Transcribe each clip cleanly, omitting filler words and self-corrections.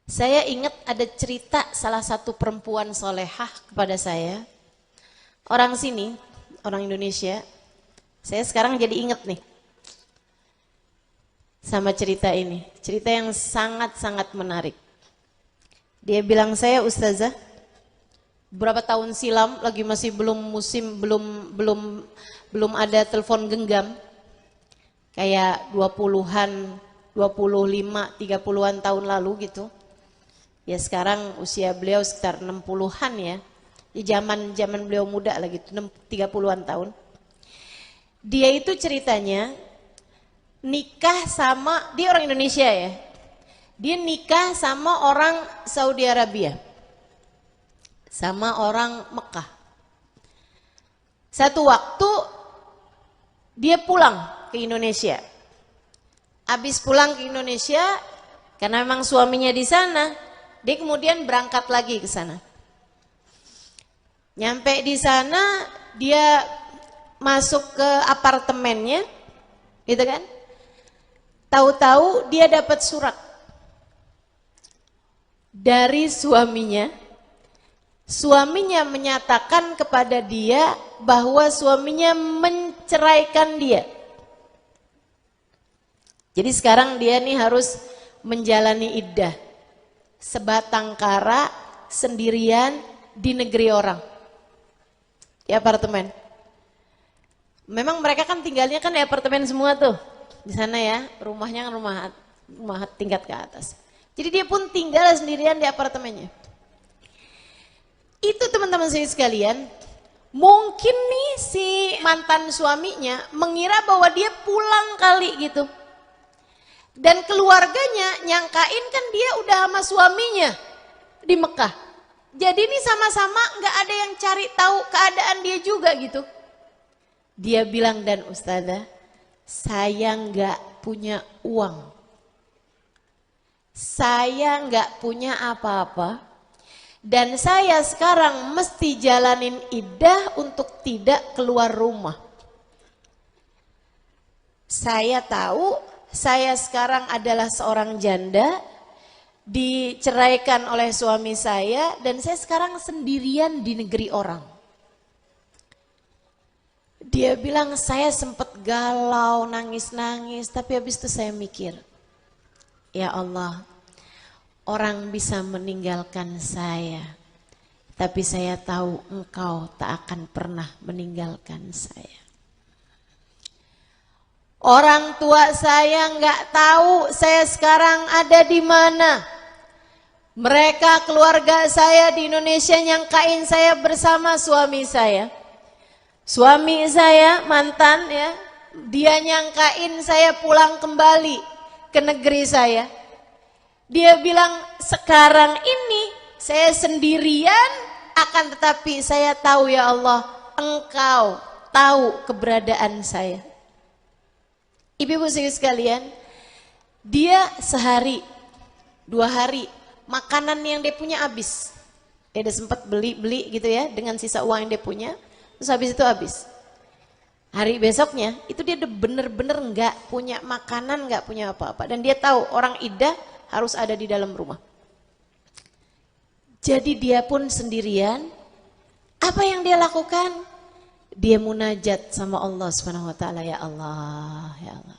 Saya ingat ada cerita salah satu perempuan solehah kepada saya. Orang sini, orang Indonesia. Saya sekarang jadi ingat nih sama cerita ini. Cerita yang sangat-sangat menarik. Dia bilang, saya ustazah, berapa tahun silam lagi masih belum musim, belum ada telepon genggam. Kayak 20-an, 25, 30-an tahun lalu gitu. Ya sekarang usia beliau sekitar 60-an ya. Di zaman beliau muda lagi, 30-an tahun. Dia itu ceritanya nikah sama, dia orang Indonesia ya. Dia nikah sama orang Saudi Arabia. Sama orang Mekah. Satu waktu dia pulang ke Indonesia. Habis pulang ke Indonesia, karena memang suaminya di sana, dia kemudian berangkat lagi ke sana. Nyampe di sana, dia masuk ke apartemennya, gitu kan? Tahu-tahu dia dapat surat dari suaminya. Suaminya menyatakan kepada dia bahwa suaminya menceraikan dia. Jadi sekarang dia nih harus menjalani iddah. Sebatang kara sendirian di negeri orang. Di apartemen. Memang mereka kan tinggalnya kan di apartemen semua tuh. Di sana ya, rumahnya kan rumah tingkat ke atas. Jadi dia pun tinggal sendirian di apartemennya. Itu teman-teman saya sekalian, mungkin nih si mantan suaminya mengira bahwa dia pulang kali gitu. Dan keluarganya nyangkain kan dia udah sama suaminya di Mekah. Jadi ini sama-sama gak ada yang cari tahu keadaan dia juga gitu. Dia bilang, dan ustazah, saya gak punya uang. Saya gak punya apa-apa. Dan saya sekarang mesti jalanin iddah untuk tidak keluar rumah. Saya tahu saya sekarang adalah seorang janda, diceraikan oleh suami saya, dan saya sekarang sendirian di negeri orang. Dia bilang, saya sempat galau, nangis-nangis, tapi habis itu saya mikir, ya Allah, orang bisa meninggalkan saya, tapi saya tahu engkau tak akan pernah meninggalkan saya. Orang tua saya nggak tahu saya sekarang ada di mana. Mereka keluarga saya di Indonesia nyangkain saya bersama suami saya. Suami saya mantan ya, dia nyangkain saya pulang kembali ke negeri saya. Dia bilang, sekarang ini saya sendirian, akan tetapi saya tahu ya Allah, engkau tahu keberadaan saya. Ibu-ibu sekalian, dia sehari, 2 hari, makanan yang dia punya habis. Dia udah sempat beli gitu ya, dengan sisa uang yang dia punya, terus habis itu habis. Hari besoknya, itu dia udah bener-bener gak punya makanan, gak punya apa-apa. Dan dia tahu orang iddah harus ada di dalam rumah. Jadi dia pun sendirian. Apa yang dia lakukan? Dia munajat sama Allah Subhanahu wa taala, ya Allah, ya Allah.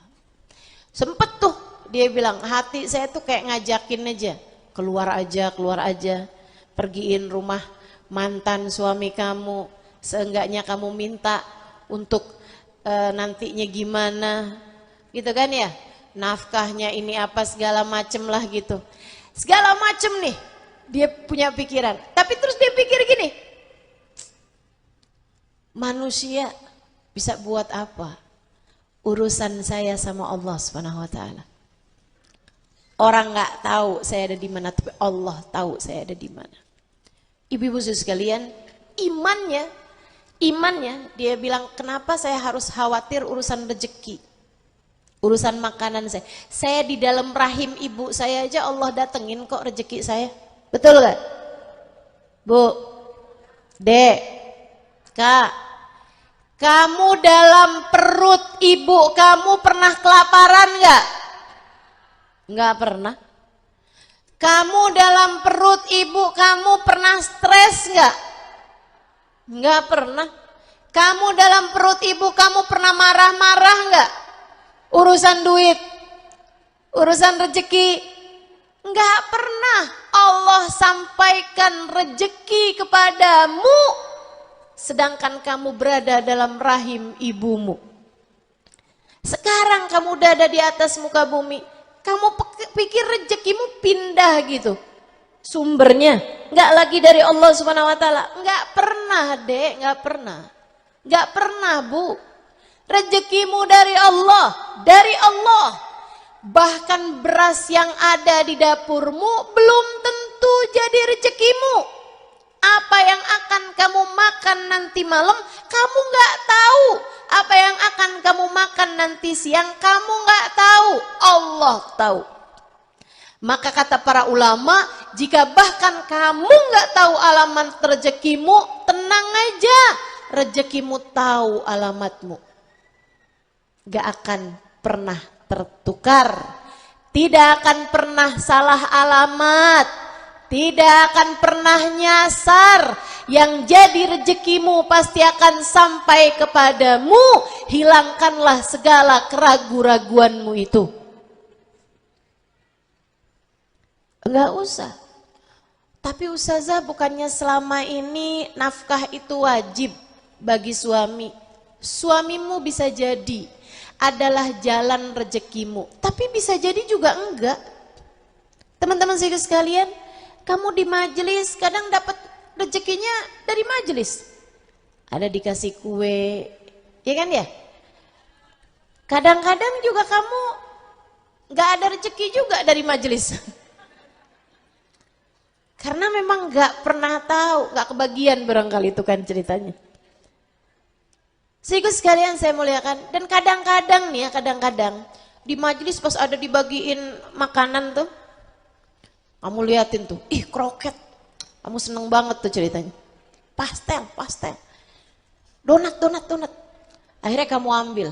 Sempet tuh dia bilang, hati saya tuh kayak ngajakin aja, keluar aja, pergiin rumah mantan suami kamu, seenggaknya kamu minta untuk nantinya gimana, gitu kan ya, nafkahnya ini apa segala macem lah gitu, segala macem nih dia punya pikiran. Tapi terus dia pikir gini, manusia bisa buat apa? Urusan saya sama Allah Subhanahu wa taala. Orang nggak tahu saya ada di mana, tapi Allah tahu saya ada di mana. Ibu-ibu sekalian, imannya dia bilang, kenapa saya harus khawatir urusan rezeki? Urusan makanan saya. Saya di dalam rahim ibu saya aja Allah datengin kok rezeki saya. Betul gak? Bu, Dek, Kak, kamu dalam perut ibu kamu pernah kelaparan gak? Enggak pernah. Kamu dalam perut ibu kamu pernah stres nggak? Nggak pernah. Kamu dalam perut ibu kamu pernah marah-marah nggak? Urusan duit, urusan rezeki, nggak pernah. Allah sampaikan rezeki kepadamu, sedangkan kamu berada dalam rahim ibumu. Sekarang kamu udah ada di atas muka bumi, kamu pikir rezekimu pindah gitu sumbernya, nggak lagi dari Allah Subhanahu Wa Taala. Nggak pernah dek, nggak pernah bu. Rezekimu dari Allah, dari Allah. Bahkan beras yang ada di dapurmu belum tentu jadi rezekimu. Apa yang akan kamu makan nanti malam, kamu nggak tahu. Apa yang akan kamu makan nanti siang, kamu nggak tahu. Allah tahu. Maka kata para ulama, jika bahkan kamu nggak tahu alamat rezekimu, tenang aja, rezekimu tahu alamatmu. Gak akan pernah tertukar, tidak akan pernah salah alamat, tidak akan pernah nyasar. Yang jadi rezekimu pasti akan sampai kepadamu. Hilangkanlah segala keraguan-raguanmu itu. Enggak usah. Tapi ustazah, bukannya selama ini nafkah itu wajib bagi suami? Suamimu bisa jadi adalah jalan rezekimu, tapi bisa jadi juga enggak. Teman-teman sekalian, kamu di majelis kadang dapat rezekinya dari majelis, ada dikasih kue, ya kan ya. Kadang-kadang juga kamu nggak ada rezeki juga dari majelis, karena memang nggak pernah tahu, nggak kebagian barangkali itu kan ceritanya. Sehingga sekalian saya muliakan, dan kadang-kadang nih ya, kadang-kadang di majelis pas ada dibagiin makanan tuh, kamu liatin tuh, ih kroket, kamu seneng banget tuh ceritanya, pastel, donat, akhirnya kamu ambil,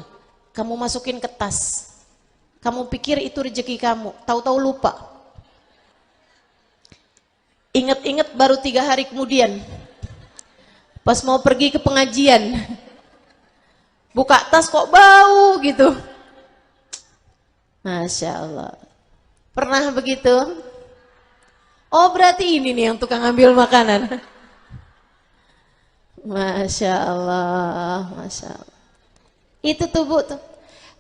kamu masukin ke tas, kamu pikir itu rezeki kamu, tahu-tahu lupa, inget-inget baru 3 hari kemudian, pas mau pergi ke pengajian, buka tas kok bau gitu. Masya Allah. Pernah begitu? Oh berarti ini nih yang tukang ambil makanan. Masya Allah, Masya Allah. Itu tuh bu tuh.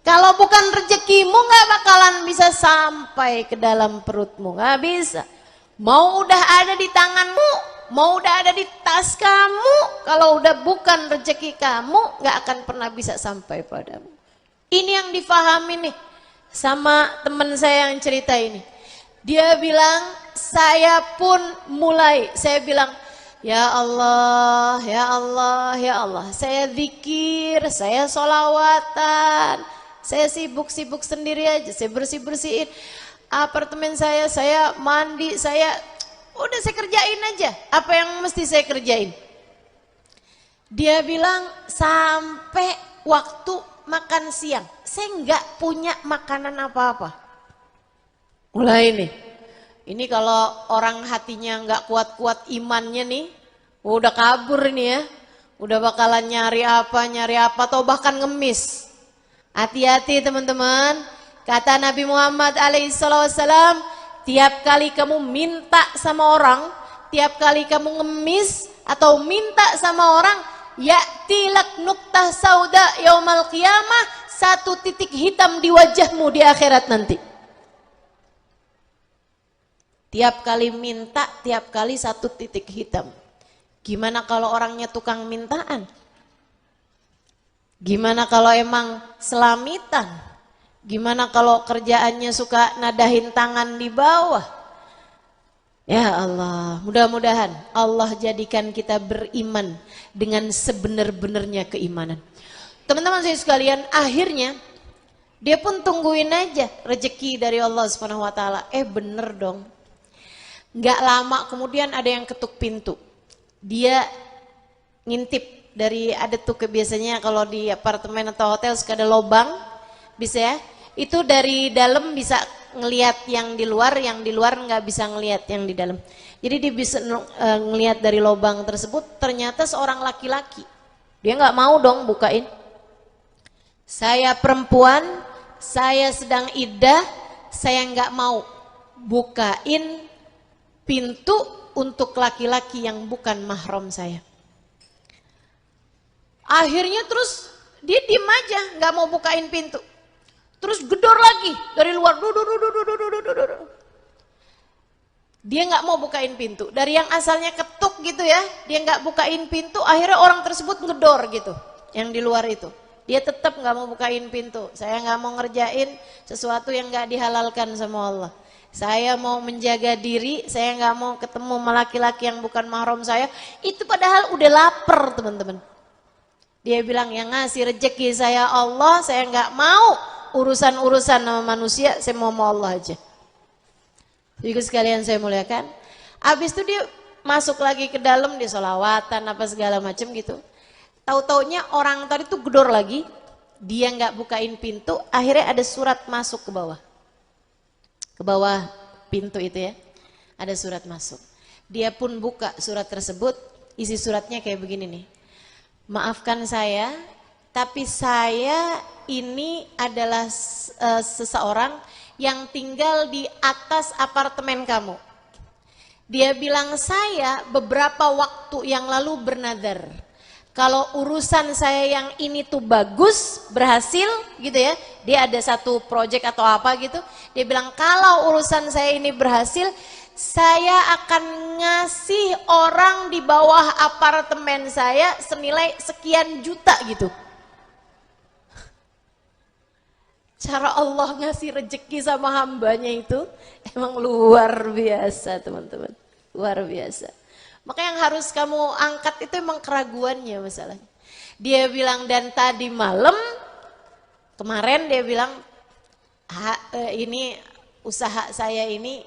Kalau bukan rezekimu gak bakalan bisa sampai ke dalam perutmu. Gak bisa. Mau udah ada di tanganmu, mau udah ada di tas kamu, kalau udah bukan rezeki kamu, gak akan pernah bisa sampai padamu. Ini yang difahami nih sama teman saya yang cerita ini. Dia bilang, saya pun mulai, saya bilang, ya Allah, ya Allah, ya Allah. Saya zikir, saya sholawatan, saya sibuk-sibuk sendiri aja, saya bersih-bersihin apartemen saya mandi, udah saya kerjain aja apa yang mesti saya kerjain. Dia bilang sampai waktu makan siang saya nggak punya makanan apa-apa. Mulai ini kalau orang hatinya nggak kuat-kuat imannya nih, udah kabur ini ya, udah bakalan nyari apa atau bahkan ngemis. Hati-hati teman-teman. Kata Nabi Muhammad alaihissalam, tiap kali kamu minta sama orang, tiap kali kamu ngemis atau minta sama orang, ya'tilak nuktah sauda yaumal qiyamah, 1 titik hitam di wajahmu di akhirat nanti. Tiap kali minta, tiap kali 1 titik hitam. Gimana kalau orangnya tukang mintaan? Gimana kalau emang selamitan? Gimana kalau kerjaannya suka nadahin tangan di bawah? Ya Allah, mudah-mudahan Allah jadikan kita beriman dengan sebenar-benarnya keimanan. Teman-teman saya sekalian, akhirnya dia pun tungguin aja rezeki dari Allah Subhanahu Wa Taala. Bener dong. Nggak lama kemudian ada yang ketuk pintu. Dia ngintip dari, ada tuh biasanya kalau di apartemen atau hotel suka ada lobang, bisa ya. Itu dari dalam bisa ngelihat yang di luar nggak bisa ngelihat yang di dalam. Jadi dia bisa ngelihat dari lubang tersebut, ternyata seorang laki-laki. Dia nggak mau dong bukain. Saya perempuan, saya sedang iddah, saya nggak mau bukain pintu untuk laki-laki yang bukan mahram saya. Akhirnya terus dia diem aja, nggak mau bukain pintu. Terus gedor lagi dari luar. Dia nggak mau bukain pintu. Dari yang asalnya ketuk gitu ya, dia nggak bukain pintu. Akhirnya orang tersebut ngedor gitu, yang di luar itu. Dia tetap nggak mau bukain pintu. Saya nggak mau ngerjain sesuatu yang nggak dihalalkan sama Allah. Saya mau menjaga diri, saya nggak mau ketemu sama laki-laki yang bukan mahram saya. Itu padahal udah lapar teman-teman. Dia bilang yang ngasih rezeki saya Allah, saya nggak mau urusan-urusan sama manusia, saya mau Allah aja. Jadi sekalian saya muliakan. Habis itu dia masuk lagi ke dalam, dia sholawatan apa segala macam gitu. Tahu-taunya orang tadi tuh gedor lagi, dia nggak bukain pintu, akhirnya ada surat masuk ke bawah. Ke bawah pintu itu ya, ada surat masuk. Dia pun buka surat tersebut, isi suratnya kayak begini nih. Maafkan saya, tapi saya ini adalah seseorang yang tinggal di atas apartemen kamu. Dia bilang saya beberapa waktu yang lalu bernadar. Kalau urusan saya yang ini tuh bagus, berhasil gitu ya. Dia ada satu project atau apa gitu. Dia bilang kalau urusan saya ini berhasil, saya akan ngasih orang di bawah apartemen saya senilai sekian juta gitu. Cara Allah ngasih rezeki sama hambanya itu emang luar biasa teman-teman. Luar biasa. Maka yang harus kamu angkat itu emang keraguannya masalahnya. Dia bilang dan tadi malam, kemarin dia bilang ini usaha saya ini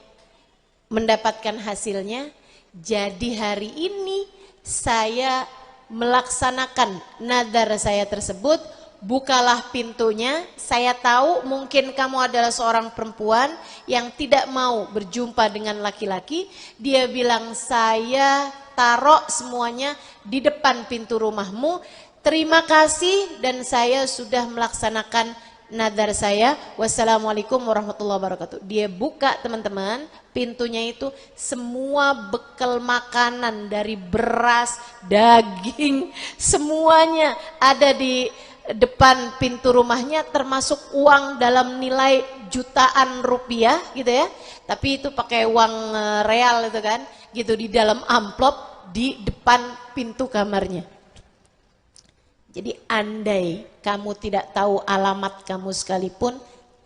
mendapatkan hasilnya. Jadi hari ini saya melaksanakan nadar saya tersebut. Bukalah pintunya, saya tahu mungkin kamu adalah seorang perempuan yang tidak mau berjumpa dengan laki-laki. Dia bilang saya taruh semuanya di depan pintu rumahmu. Terima kasih dan saya sudah melaksanakan nadar saya. Wassalamualaikum warahmatullahi wabarakatuh. Dia buka teman-teman, pintunya itu semua bekal makanan dari beras, daging, semuanya ada di depan pintu rumahnya, termasuk uang dalam nilai jutaan rupiah gitu ya, tapi itu pakai uang real itu kan, gitu di dalam amplop di depan pintu kamarnya. Jadi andai kamu tidak tahu alamat kamu sekalipun,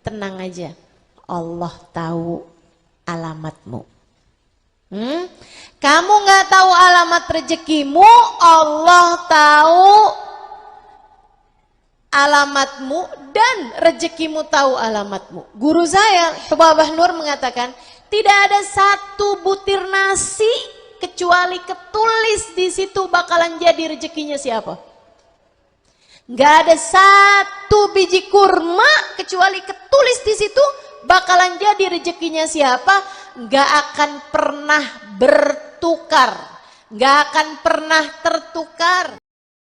tenang aja, Allah tahu alamatmu. Kamu nggak tahu alamat rezekimu, Allah tahu alamatmu dan rezekimu tahu alamatmu. Guru saya, Babah Nur mengatakan, tidak ada satu butir nasi kecuali ketulis di situ bakalan jadi rezekinya siapa. Nggak ada satu biji kurma kecuali ketulis di situ bakalan jadi rezekinya siapa. Nggak akan pernah bertukar, nggak akan pernah tertukar.